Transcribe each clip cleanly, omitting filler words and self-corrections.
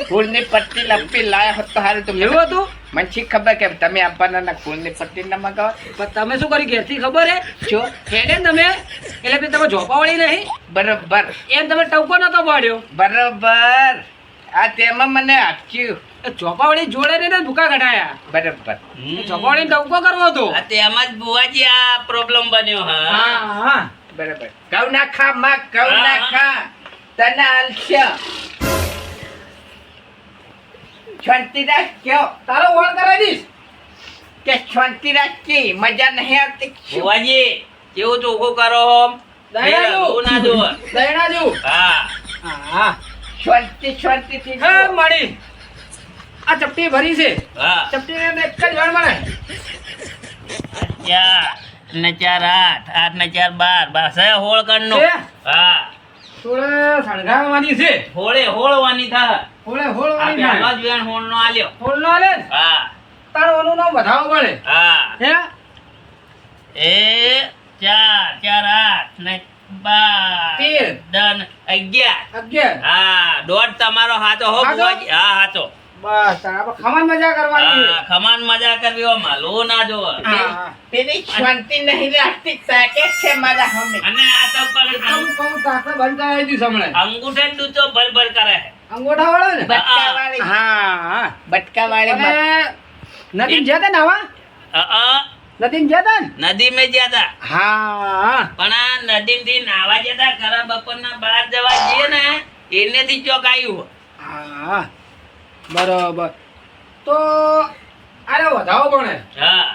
ફૂલની પટ્ટી લપી લાયા હોત તો હારું. તો એવું હતું? મને શી ખબર કે તમે આપવાના ના ફૂલની પટ્ટી ના મગાવો પણ તમે શું કરી ઘેરથી ખબર હે છો? હેડે ને તમે એટલે પછી તમે ઝોપાવાળી નહીં બરોબર એમ તમે ટવકો નતો પાડ્યો. બરોબર. આ તેમાં મને આપ્યું. એ ઝોપાવાળી જોડે ને ભૂકા કઢાયા. બરોબર. ઝોપાવાળી ટવકો કરવો હતો. આ તેમાં જ બુવાજી આ પ્રોબ્લેમ બન્યો. હા હા હા બરોબર. ઘઉં ના ખા માં ઘઉં ના હા. ખા તને આલશે. શાંતિ રાખ કયો તારો ઓળ કરાવી દઈશ. કે શાંતિ રાખી મજા નહીં આવતી. શું? બુવાજી કેવું ચોખ્ખું કરો હોમ? દયા જો. એવું ના જુઓ. દયણા જેવું. હા હા શાંતિથી હે મળી આ ચપટી ભરી છે. હા ચપટી ને એક જ વેણ મળે. 4 ને 4 8 8 ને 4 12 બસ હે હોળ કરનો. છે? હા થોડે સળગાવવાની છે. હોળે હોળવાની થા. હોળે આ હોળવાની પહેલો થાય. જ વેણ હોળનો આલ્યો. હોળ નો આલે ને હા તારો ઓનું નામ વધાવો પડે. હા હે એ 4 4 8 ને 12 10 11 11 હા દોઢ તમારો હાથો હો હાચો? બુવાજી. હા હાચો. બસ તારે આપણે ખમાન મજા કરવાની છે. હા ખમાન મજા કરવી હો માલો ના જો. હા. પેલી શાંતિ નહીં રાખતી તાકે છે મારા હમે. અને આ તો આમ કહું તાકે બંધ કરાવી દીધું હમણાં. અંગૂઠે ડૂચો ભર ભર કરે. અંગોઠા વાળો ને બટકાવાળી. હા હા બટકાવાળી મત. અને નદીમ જ્યાં તા ને આવા નદીમ જ્યાં તા ને નદી મેં જ્યાં તા હા પણ આ નદી થી નાવા જતા ખરા બપોરના બહાર જવા જઈએ ને એનેથી ચોક આવ્યું. હા બરોબર તો અરે વધાવો પણ હા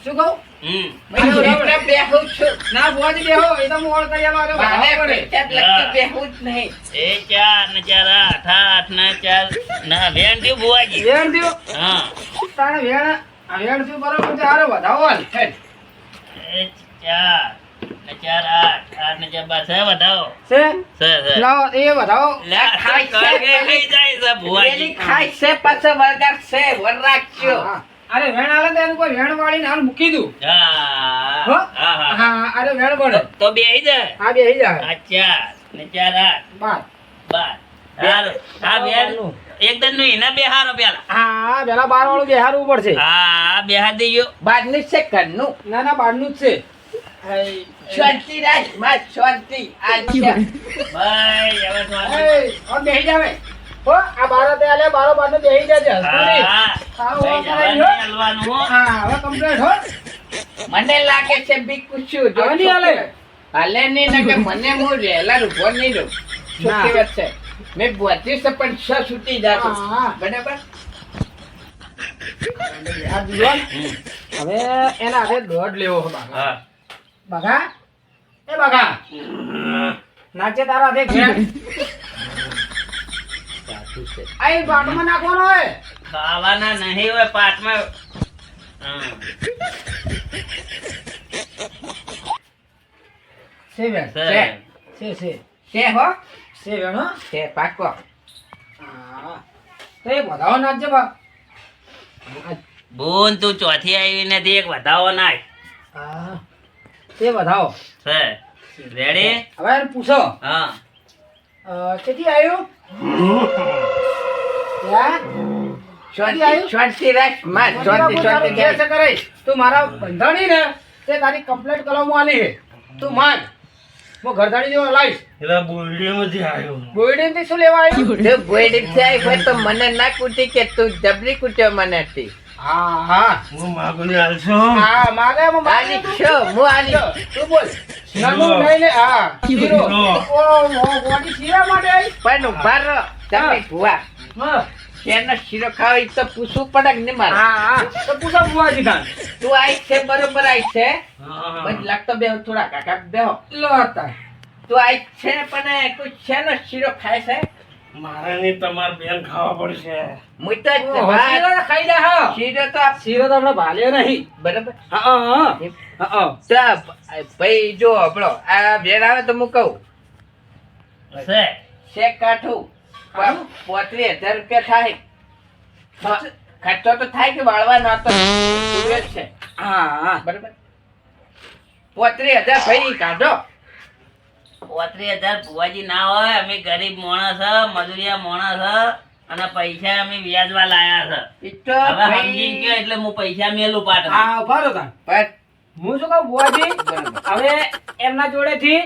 શું કહું હમ હું એકલા બેહું છું. ના ભુવાજી બેહો એ તો હું ઓળ કરી આલો અરે મારે વધાવો પડે પેચાબ લગતી બેહું જ નહીં. એ 4 ને 4 8 8 ને 4 ના વેણ થયું બુવાજી. વેણ થયો હા તારે વેણ આ વેણ થયું બરોબર છે અરે વધાવો હાલ હેડ. એ 4 ને 4 8 8 ને 4 બસ હે વધાવો. છે સર લાવો એ વધાવો લે ખાઈ છે ખાઈ પેલી. જાય છે પેલી બુવાજી. ખાય છે પાછો વરગાડ છે વર રાખજો. હા, હા. અરે વેણ આલે તો એનું કોઈ વેણ વાળીને હાલ મૂકી દઉં હા હો હા હા હા અરે વેણ પડે તો બેહી જાય. હા બેહી જાય આ 4 ને 4 8 બાર 12 હારું. આ વેણ એકદમ નું એના બેહારો પેલા. હા પેલા બાર વાળું બેહારવું પડશે હા બેહાર દેજો. બહારનું છે ઘરનું. ના ના બારનું જ છે શાંતિ રાખ માં શાંતિ આલશે. ભાઈ હવે તો આ- એ, હવે બેહી જાવે હો આ બારો તે આલે બારો બારનો બેહી જાજે હસતુરી. હા હા, ભાઈ હવે જવા નહીં હલવાનું હો. હા હવે કમ્પ્લીટ હો મને લાગે છે બી પૂછ્યું જો હવે નહીં હાલે. હાલે નહીં ને કે મને હું રહેલા ઉભો નહીં રહું. છોકરી વાત છે મેં બોધી છે પણ છ છૂટી જાતો હા. બરાબર. આ દીવાન હવે એના હાથે દોઢ લેવો છે બાગા હા બાગા એ બાગા નાચે તારા હાથે ઘેર આ એ બાટમાં નાખવાનો હોય ખાવાના નહીં હોય પાટમાં. હા. છે વેણ સર. છે છે હો છે વેણ હો છે પાકો. હા તો એ વધાવો નાચજે બા બોન તું ચોથી આવી નથી એક વધાવો નાખ. હા એ વધાવો સર રેડી. હવે એને પૂછો હા કેટલી આવ્યું યા? શાંતિ શાંતિ રાખ માં શાંતિ શાંતિ જે છે કરે. તું મારા બંધાણી ને તે તારી કમ્પ્લેટ કલમો આલી છે તું માન હું ઘરધાણી જેવો લાવીશ બોયડી થી શું લેવા આવ્યું જો બોયડી જાય હોય તો મને ના કૂટી કે તું જબરી કૂટ્યો મને હતી. હા હા હા માગે હું માગે આલી છો હું આલી. તું બોલ નાનું લઈને હા શીરો ઓ બોડી શીરા માટે આવી પણ ઉભા રહો તમે ભુવા હા શેનો શીરો ખાવો એ તો પૂછવું પડે કે નહીં મારે. હા તો પૂછો બુવાજી ખાન તું આઈ છે બરોબર આઈ છે પછી લાગતો બેહો થોડા કાકા બેહો. લો હતા તું આઈ છે પણ કોઈ શેનો શીરો ખાય છે હું તો શીરો ખાઈ જા હા શીરો તો આપ શીરો તો આપણે ભાલ્યો નહીં બરોબર. હા હા હા તો ભાઈ જો આપણો આ ભેળ આવે તો હું કહું સર શેક કાઠું કાઠું? 35,000 રૂપિયા થાય. ખર્ચો તો થાય કે વાળવાનો તો પૂર્વે જ છે હા બરોબર. 35,000 ભાઈ કાઢો. 35,000 ભુવાજી ના હોય. અમે ગરીબ માણસ હ, મજૂરિયા માણસ હ. અને પૈસા અમે વ્યાજવા લાયા છે. ઈ તો હવે ભાઈ સમજી ગયો એટલે હું પૈસા મેલું પાટણ. હા ઉભા રહો તાન. બસ હું શું કહું બુઆજી, બરાબર. હવે એમના જોડેથી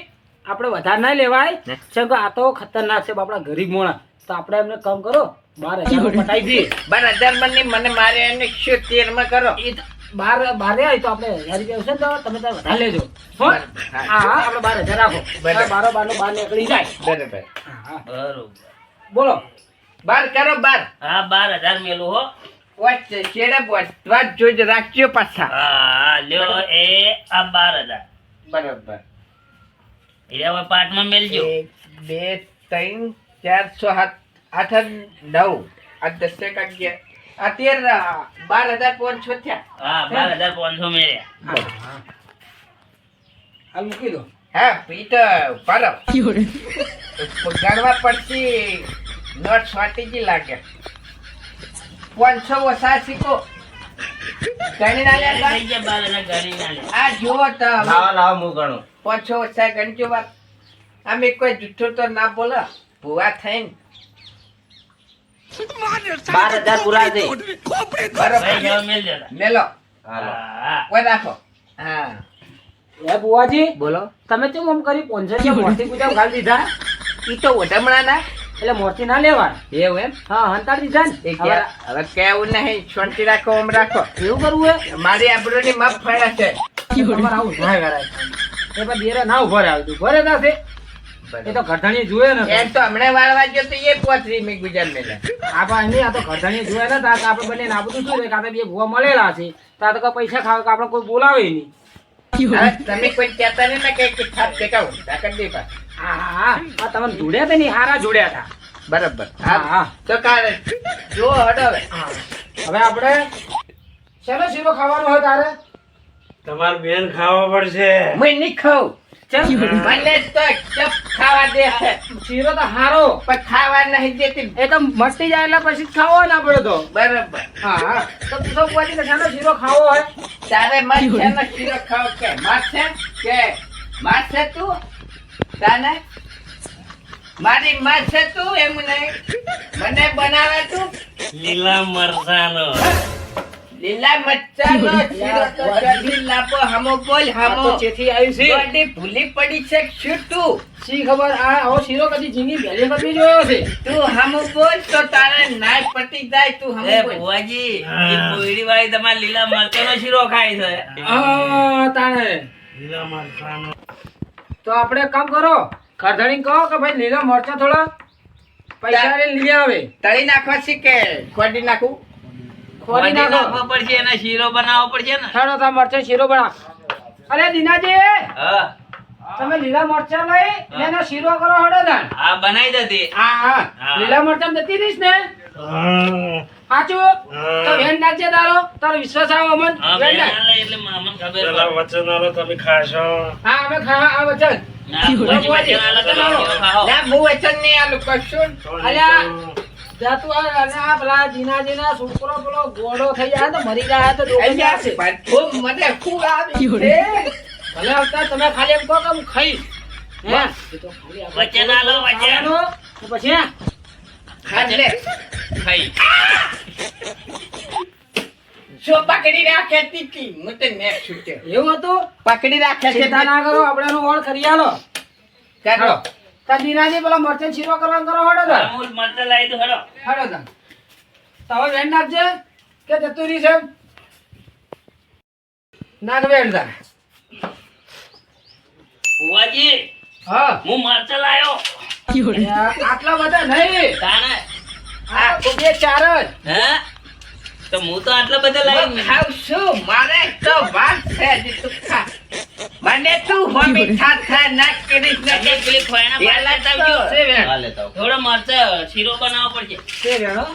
આપણે વધારે ના લેવાય. ને? કેમ કે આ તો ખતરનાક છે બાપડા, ગરીબ મોણા. તો આપણે એમને કામ કરો 12,000 પટાઈ દઈએ. 12,000 ની મને મારે એને 70 માં કરો. એ તો બાર આવે તો આપણે 1,000 રૂપિયા આવશે ને તો તમે તાર વધારે લેજો હો. બરાબર. હા હા આપણે 12,000 રાખો. બરાબર. 12 બાર નીકળી જાય. બરાબર. હા હા બરોબર. બોલો. 12 કરો 12. હા 12,000 મેલું હો. વચ્ચે છેડે વાત જોઈ રાખજો પાછા. હા લ્યો એ આ 12,000 બરાબર. એ હવે પાટમાં મેલજો. 1 2 3 4 5 6 7 8 9 આ 10 11 આ 12,500 થયા. હા 12,500 મેળ્યા. હા હા હાલ મૂકી દો. હા ઈ તો પાડો ગણવા પડતી નોટ સ્વાટીજી લાગે 500 ઓછા શીખો ગણી ના લ્યા થઈ ગયા 12,000 ગણી ના લે. આ જુઓ તો લાવ હું ગણું. 500 ઓછા ગણજો વાત અમે કોઈ જુઠ્ઠું તો ના બોલો ભૂવા થઈને 12,000 પૂરા થઈ. બરોબર પૈસા મેલજો. મેલો હા કોઈ રાખો હા એ બુઆજી બોલો તમે કેમ આમ કરી 500 મોરથી પૂજા ગાળી દીધા? ઈ તો ઓઢમણા ના એટલે મોરથી ના લેવાય. એવું એમ હા હંતાડી દીધા ને. એ હવે હવે કેવું નહીં શાંતિ રાખો આમ રાખો એવું કરવું હે? મારી આબરૂની માફ ફળે છે તમારે આવું ના કરાય. એ પણ દેરે ના ઉભો રહે, ઉભો રહે ના છે. એ તો ગરધણીએ જોયે ને. એમ તો હમણાં વાળવા ગયો તો એ પોતરી મેં ગુજરાત મેલે આ પણ નહીં, આ તો ગરધણીએ જોયે ને તો આપણે બંને આ બધું શું છે કે આપણે બે ભૂવા મળેલા છે તો આ તો કોઈ પૈસા ખાવ કે આપણે કોઈ બોલાવે નહીં. હવે તમે કોઈ કહેતા નહીં ને કે થાપ ટેકાવું ઢાકણ દે પાછું. હા હા હા આ તમે જોડ્યા હતા ને હારા જોડ્યા હતા. બરાબર હા હા તો કાલે જો હડો હવે હવે આપણે શેનો શીરો ખાવાનો હોય તારે? તમારે બેન ખાવા પડશે. હું નહીં ખાઉં ચમ મને તો ચપ ખાવા દે છે શીરો તો હારો પણ ખાવા નહીં દેતી એ તો મટી જાય એટલે પછી જ ખાવો ને આપણે તો. બરાબર હા હા તો પૂછો પૂછી કે શેનો શીરો ખાવો હોય? તારે મત છે ને શીરો ખાવ કે માસ છે કે માસ છે તું તાને મારી માસ છે તું એમ નહીં મને બનાવે તું લીલા મરચાનો. લીલા મરચાનો શીરો તો જલ્દી લાપો હમો બોલ આ હમો તો ચેથી આવ્યું છે. બડી ભૂલી પડી છે શું તું શી ખબર આ આવો શીરો કદી જીની પહેલી વખત બી જોયો છે. તું હમો બોલ તો તારે નાય પટી જાય તું એ હમો બોલ ભુવાજી એ કોયડી વાળી તમારે લીલા મરચાનો શીરો ખાય છે. આ તાણે લીલા મરચાનો. તો આપણે એક કામ કરો, ગરધણી કહો કે ભાઈ લીલા મરચા થોડા પૈસા લઈને લઈ આવે. તળી નાખવા છે કે ખોડી નાખું ખોરી ખોદી નાખો. નાખવો પડશે અને શીરો બનાવવો પડશે ને. ચાલો તો મરચા શીરો બના. અરે દીનાજી હા તમે લીલા મરચા લઈ ને એનો શીરો કરો હડો દાન. હા બનાવી દેતી. હા હા હા. લીલા મરચા જતી રહીશ ને હા. સાચું તો વેન નાખજે તારો વિશ્વાસ આવે અમન. હા વેન બેન નાખ. આલે એટલે મને ખબર પેલા પડે. વચન આલો તમે ખાશો. હા અમે ખા આ વચન. ના, ભુવાજી વચન આલે તો શીરો ખાઓ. ના હું વચન નહીં આલું કશું અલ્યા જાતું અને આ પેલા જીનાજી ના છોકરો પેલો ગોળો થઈ જાય તો મરી જાય તો ડોકી જશે. ખૂબ મને ખૂબ આવી છે ભલે આવતા તમે ખાલી એમ કહો કે હું ખાઈશ. હે? એ તો ખાલી આપણે વચન આલો, વચન. ખાવાનું, તો પછી ખાજ લે ખાઈ. જો પકડી રાખે તીકી હું તો નેક છૂટ્યો એવું હતું. પકડી રાખે છે ચિંતા ના કરો આપણે એનો ઓળ કરી આલો. કરો તાર દીનાજી પેલા મરચાં શીરો કરવાનું કરો હડો તાર. અમૂલ મરચાં લાવી દો, હેડો. હડો તાર. તો હવે વેણ નાખજે કે જતું રહી છે એમ? નાખ વેણ તાર. ભુવાજી હા હું મરચાં લાયો. આટલા બધા નહીં. તાણે આ તો બે ચાર જ. હે તો હું તો આટલા બધા લાવી હું ખાવ છું મારે તો વાત છે હજી તું ખા મને તું હોમી થા ના કરીશ ને તમે પેલી ખોયણા બહાર પેલા લેતા તો આવજો. છે વેણ. થોડો મરચાં શીરો બનાવવો પડશે. તે વેણો.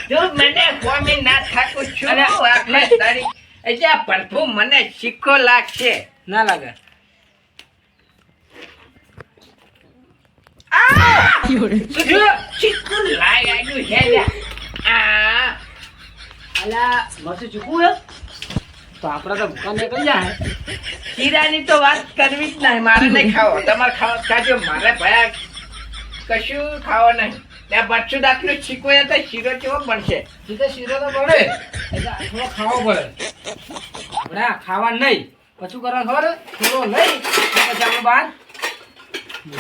જો મને હોમી ના થાકું છું અરે, આપણે તારી એટલે આ પ્રભુ મને શીખો લાગશે ના લાગે. શીખું લાગ્યું છે લ્યા. આ અલા મરચું ચૂકવું હે તો આપણે તો ભૂકા નીકળી જાય. શીરાની તો વાત કરવી જ નહીં મારે નહીં ખાવો તમારે ખાવા ખાજો મારે ભયા કશું ખાવા નહીં ત્યાં બચ્ચું દાખલું શીખવાય તો શીરો કેવો બનશે? સીધો શીરો તો પડે એટલે થોડો ખાવો પડે આપણે આ ખાવા નહીં પછી કરવાનું ખબર થોડો લઈ પછી આપણે બહાર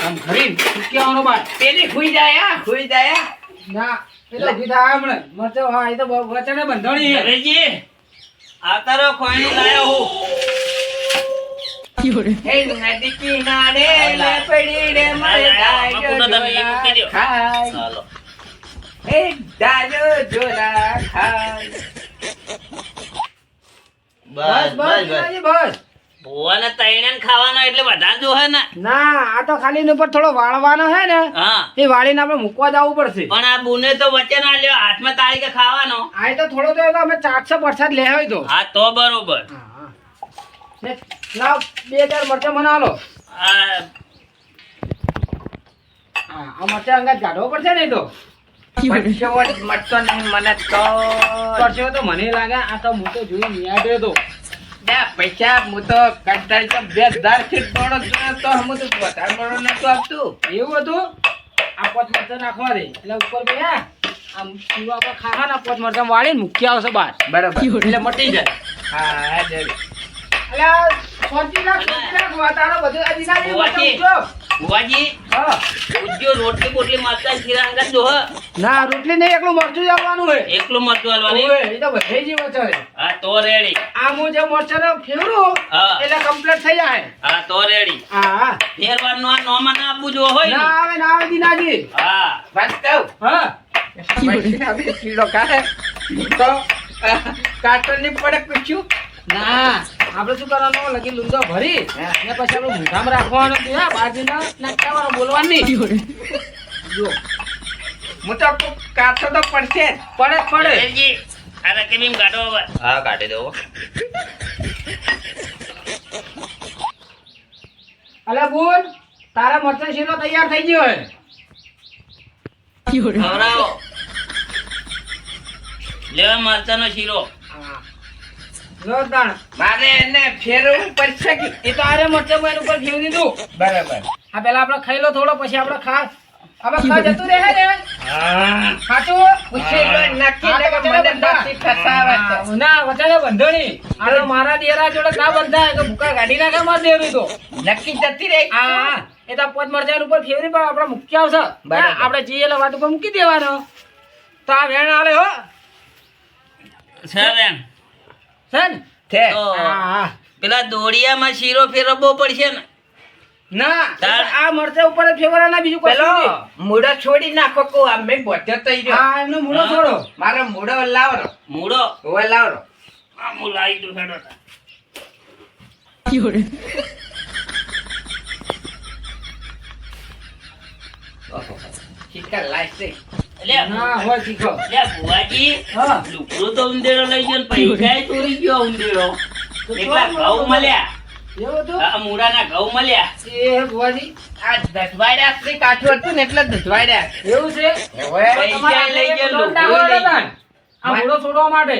આમ ઘરી ચૂકી આવવાનો બહાર પેલી ખુઈ જાય હા, ખુઈ જાય હા. ના એ તો ઊભી થાય હમણાં મરચો હા એ તો વચને બંધાણી છે હવેજી આવતા રહો ખોયનું લાયો હું હે નદી કિનારે લે પડી રે મારે દાજો ઝોલા ખાય. ચાલો હે દાજો ઝોલા ખાય. બસ બસ જીવાજી, બસ ભુવાને તૈણેને ખાવાનો એટલે વધારે જોહે ને ના આ તો ખાલી એની ઉપર થોડો વાળવાનો છે ને હા એ વાળીને આપણે મૂકવા જવું પડશે પણ આ બુને તો વચ્ચે ના લ્યો હાથમાં તાળી કે ખાવાનો આ તો થોડો તો અમે 400 પ્રસાદ લે હોય તો હા તો બરોબર ને લાવ 2000 મરચા મને આલો આ હા આ મરચા અંગાત કાઢવો પડશે ને એ તો બચ્ચો જ મટતો નહીં મને તો. પરસેવો તો મને લાગે આ તો હું તો જોઈ નિયાડ્યો તો બે પૈસા હું તો કંટાળી તો 2000 થી દોડો જોયો તો હું તો વધારે મળો નતું આપતું. એવું હતું આ પોત મરચા નાખવા દે એટલે ઉપર ગયા આમ પીવા પર ખાવા ના પોત મરચા વાળીને મૂકી આવશે બહાર બરાબર. એટલે મટી જાય હા જરૂર. એટલે સોચી રાખ વાતાનો બધું આ દિનાની ભુવાજી. મરચાં ઉજો. ભુવાજી હા ઉજ્જો રોટલી બોટલી મારતા ખીરા અંગત જોહ ના રોટલી નહીં એકલું મરચું જ આવવાનું હોય એકલું મરચું હાલવાની ઓય, એ તો બધે જ મરચાં છે. હા તો રેડી આ હું જે મરચાં ફેવરું હા. એટલે કમ્પ્લીટ થઈ જાય હા તો રેડી હા ફેરવાનું આ નોમાં ના આપવું જો હોય ના ને આવે ના આવે દીનાજી હા વાત કહું. હા પૈસા હવે કિલો કાઢે તો કાટો નહીં પડે પૂછ્યું. ના આપણે શું કરવાનું લગી લૂંદો ભરી હા. ને પછી આપણે મૂંઢામાં રાખવાનું હતું હા બાજુના નાખવાનું બોલવાનું નહીં જો હું તો કાઠો તો પડશે જ. પડે જ પડે રેડી આ રકીમ કાઢો હવે હા કાઢી દો અલે બોલ તારા મરચાં શીરો તૈયાર થઈ ગયો હે ખવડાવો લેવા મરચાનો શીરો લો તાણ મારે એને ફેરવવું પડશે કે એ તો આરે મરચાં એના ઉપર ફેરવી દીધું બરાબર. આ પેલા આપણે ખાઈ લો થોડો પછી આપણે ખાસ હવે ખા જતું રહે ને હા ખાચું પૂછી લો નક્કી હા, ને કે તો મને બંધા. નથી ફસાવે છે. ના વચારે બંધણી આ તો મારા દેરા જોડે ના બંધાય તો ભૂકા કાઢી નાખે માર દેરું તો નક્કી જતી રહી. હા એ તો પોત મરચાં ઉપર ફેવરી પણ આપણે મૂકી આવશે બરાબર. આપણે જઈએ એટલે વાટ ઉપર મૂકી દેવાનો તો આ વેણ આલે હો સર એમ છે ને છે. તો હા પેલા દોડિયામાં શીરો ફેરવવો પડશે ને ના તાર. આ મરચાં ઉપર જ ફેવરાના બીજું કશું પેલો નહીં. મૂળો છોડી નાખો કો અમે બોધ્યો તો ઈ રહ્યો. હા એમનો મૂળો હા. છોડો મારો મૂળો લાવરો. મૂળો હવે લાવરો. આ હું લાવી દઉં હેડો તાર. ઓહો. શીતળ લાગશે. એટલે ના હોય શીખો એટલે ભુવાજી હા લુગડું તો ઉંદેડો લઈ ગયો ને પૈસા ચોરી ગયો ઉંદેડો એટલા ઘઉં મળ્યા એવું હતું આ મૂળાના ઘઉં મળ્યા એ ભુવાજી આ દસવાડ્યા થી કાઠું હતું ને એટલે દસવાડ્યા. એવું છે હવે પૈસા લઈ ગયો લોટ લુગડું નાખવાનો લઈ હતા. ગયો આ મૂળો છોડવા માટે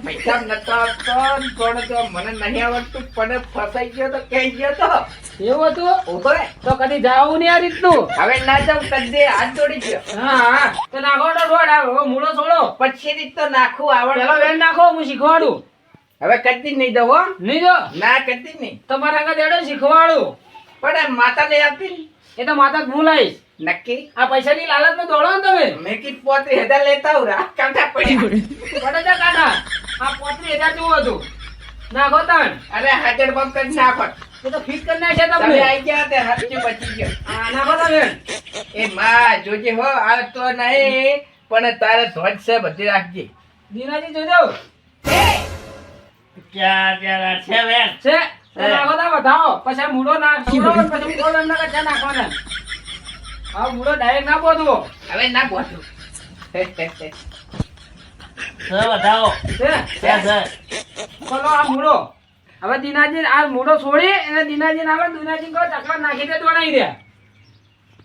પૈસા નતો આપતો ને થોડો તો મને નહીં આવડતું પણ ફસાઈ ગયો તો કહી ગયો તો એવું હતું ઉભો રહે. તો કદી જાવું નહીં આ રીતનું હવે ના જાઉં કદે હાથ જોડી ગયો. હા હા તો નાખો તો દોડ આ હવે મૂળો છોડો પછી રીત તો નાખવું પેલો આવડે. વેણ નાખો હું શીખવાડું હવે કદી નહીં દઉં હો. નહીં જો ના કદી નહીં. તમારા આગળ દેડો શીખવાડું પણ આ માતા ને આપી ને. એ તો માતા ભૂલાઈશ નક્કી આ પૈસાની લાલચમાં દોડો ને તમે મેં કીધું 35,000 લેતા આવું રાત કાંઠા પડ્યા. પડે છે કાઢા આ 35,000 જેવું હતું નાખો તાણ અરે હાજર બમ કરી નાખો. એ તો ફિટ કરી નાખે તમે તમને આઈ ગયા તે હાથથી બચી ગયો. હા નાખો તમે એ માં જોજે હો આ તો નહીં પણ તારે ધોજ છે બધી રાખજે. દીનાજી જોજો ક્યાં ક્યાં છે બેન છે તો નાખો તા બતાવો પછી આ મૂળો નાખ છોડો ને પછી મૂળો એમ નાખે છે નાખવાના આ મૂળો ડાયરેક્ટ ના બોધવો હવે ના બોલું. સર વધાવો છે સર બોલો આ મૂળો હવે દીનાજી આ મૂળો છોડી અને દીનાજી નાખો દીનાજી કહો ચકલા નાખી દે દોડાઈ દે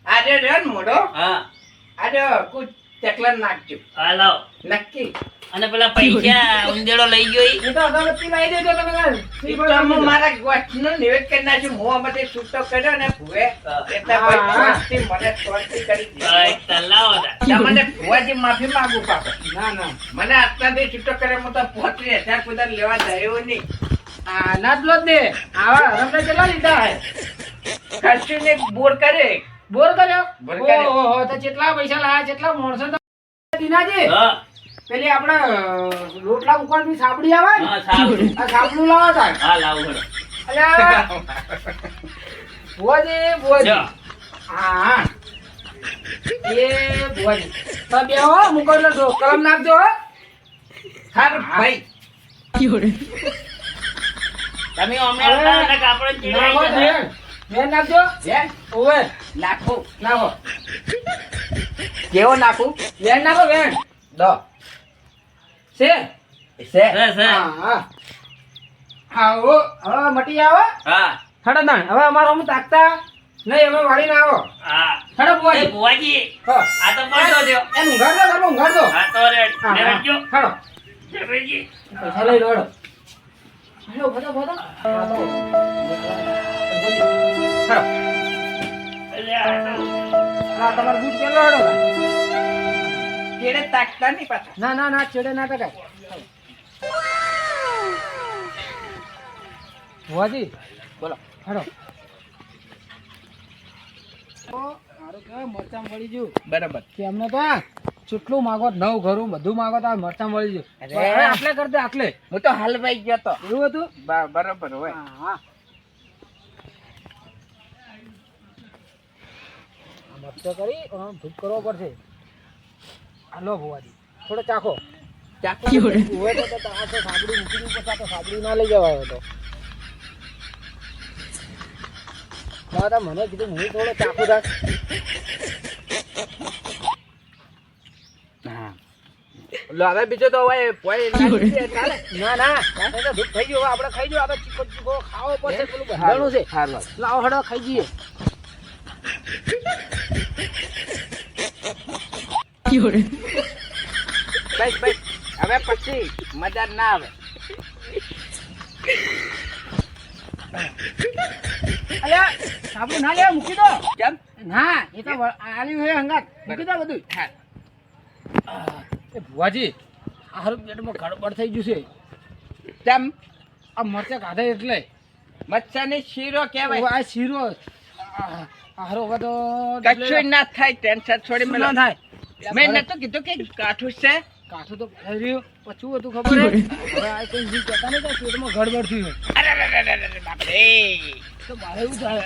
આજે રહ્યો ને મોઢો હા આજે કુછ ચકલા નાખજો હા લાવો નક્કી અને પેલા પૈસા ઉંદેડો લઈ ગયો ઈ? એ તો અગરબત્તી લાવી દેજો તમે કાલ. હું મારા ગોઠનું નિવેદ કરી નાખ્યું હું આમાંથી છૂટો કર્યો ને ભુવે એટલે હા. ભગવાનથી મને શાંતિ કરી દીધી. ભાઈ, તો લાવો તાર. તમને ભુવાજી માફી માંગુ પાછો ના ના મને આટલાથી છૂટો કર્યો હું તો 35,000 કુદર લેવા જાય નહીં આ ના જ લો જ દે આવા રમતા કેટલા લીધા હે ખર્ચું ને બોર કરે બોર કર્યો બોર કર્યો. ઓહો તો કેટલા પૈસા લાયા કેટલા માણસો તો દીનાજી હા, પેલી આપણે રોટલા ઉકળની સાબડી આવે ને હા, સારું. આ સાબડું લાવો તાર હા, લાવો હેડો. અલ્યા ભુવાજી ભુવાજી જો. હા હા એ ભુવાજી તો બે હો મૂકો એટલે જો કલમ નાખજો હો હારું ભાઈ તમે હમણાં હતા એટલે કાપડો ચીડાઈ નાખો જશે. બેન બેન નાખજો બેન ઓવે નાખો નાખો કેવો નાખું બેન નાખો બેન દો છે છે છે. હા હા હા ઓ હવે મટી આવો હા, હડો ના હવે અમારો હું તાકતા નહીં અમે વાળીને આવો હા. હડો એ ભુવાજી ભુવાજી, હા આ તો પડતો દ્યો. એનું ઊંઘાડ દો તમે ઊંઘાડ દો હા, તો રે, હા લે હા હટજો. હડો જબરજી. પૈસા લઈ લો હડો હડો બધો બધો હા તો હડો અલે આ તો. હા તમારો બૂટ પેલો હડો કેડે તાકતા નહીં પાછા ના ના ના છેડે ના ટકાય ભુવાજી બોલો હડો મારું કહેવાય મરચાં મળી ગયું બરાબર કે અમને તો આ ચૂટલું માગો નવ ઘરું બધું માગો તો આ મરચાં મળી ગયું અરે. હવે આટલે કરતે આટલે હું તો હલવાઈ ગયો તો એવું હતું બરાબર હોય હા હા આ મરચાં કરી ધૂપ કરવો પડશે હાલો ભુવાજી થોડો ચાખો ચાકુ હોય તો આ તો સાબડી મૂકી દીધું પછી આ તો સાબડી ના લઈ જવાયો તો દાદા મને કીધું હું થોડો ચાકુ રાખ હા લો હવે બીજો તો હોય પોઈ નાખી દે ચાલે ના ના એ તો ધૂપ થઈ ગયું હવે આપણે ખાઈ જઈએ આપણે ચીકો ચીકો ખાવો પડશે પેલું બંધાણું છે હારું લાવો હડો ખાઈ જઈએ બસ બસ હવે પછી મજા ના આવે અલ્યા સાબુ ના લેવા મૂકી દો કેમ ના એ તો આલ્યું છે હંગાત મૂકી દો બધું હા એ ભુવાજી આ હારું પેટમાં ગડબડ થઈ ગયું છે કેમ આ મરચાં કાઢે એટલે મચ્છાની શીરો હવે કહેવાય આ શીરો હારો હવે તો કશું ના થાય ટેન્શન છોડી શું મેલો ના થાય મેં નતું કીધું કે કાઠું છે કાઠું તો થઈ રહ્યું પછી હતું ખબર હે? હવે આ કઈ જી કહેતા નહીં કે પેટમાં ગડબડ થયું છે. અરે બાપરે તો મારે એવું થાય